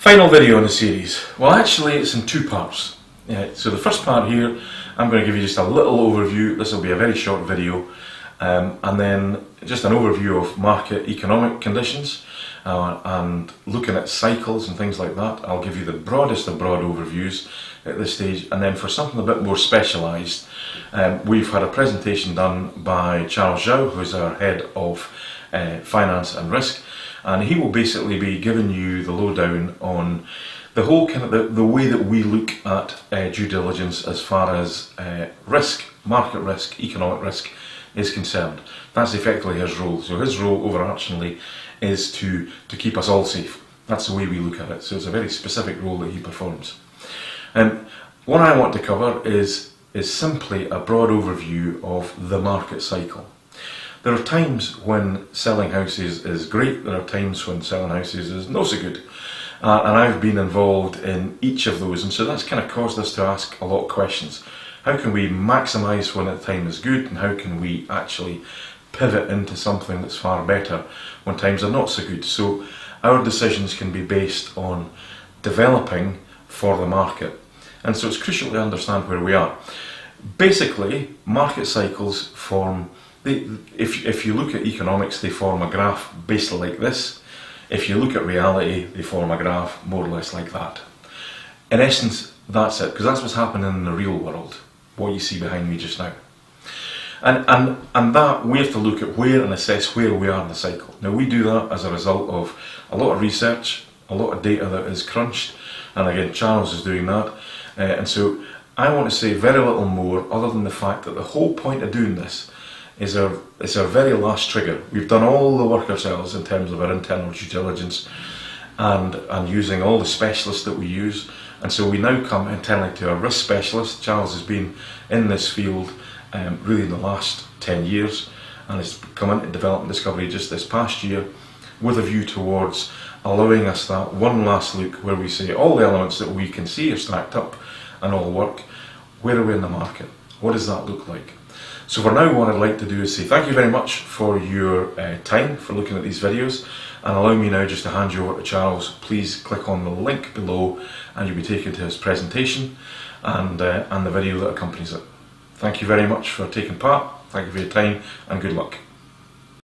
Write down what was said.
Final video in the series. Well, actually it's in two parts. So the first part here, I'm going to give you just a little overview. This will be a very short video, and then just an overview of market economic conditions and looking at cycles and things like that. I'll give you the broadest of broad overviews at this stage, and then for something a bit more specialised, we've had a presentation done by Charles Zhao, who's our head of finance and risk, and he will basically be giving you the lowdown on the whole kind of the way that we look at due diligence as far as risk, market risk, economic risk is concerned. That's effectively his role. So his role overarchingly is to keep us all safe. That's the way we look at it. So it's a very specific role that he performs. What I want to cover is simply a broad overview of the market cycle. There are times when selling houses is great, there are times when selling houses is not so good. And I've been involved in each of those, and so that's kind of caused us to ask a lot of questions. How can we maximise when the time is good, and how can we actually pivot into something that's far better when times are not so good? So our decisions can be based on developing for the market. And so it's crucial to understand where we are. Basically, market cycles form, if you look at economics, they form a graph basically like this. If you look at reality, they form a graph more or less like that. In essence, that's it, because that's what's happening in the real world, what you see behind me just now. And that we have to look at where and assess where we are in the cycle. Now we do that as a result of a lot of research, a lot of data that is crunched, and again Charles is doing that. And so I want to say very little more other than the fact that the whole point of doing this is our very last trigger. We've done all the work ourselves in terms of our internal due diligence and using all the specialists that we use, and so we now come internally to our risk specialist. Charles has been in this field really in the last 10 years and has come into development discovery just this past year with a view towards allowing us that one last look where we say all the elements that we can see are stacked up and all work. Where are we in the market? What does that look like? So for now, what I'd like to do is say thank you very much for your time, for looking at these videos, and allow me now just to hand you over to Charles. Please click on the link below and you'll be taken to his presentation and the video that accompanies it. Thank you very much for taking part, thank you for your time, and good luck.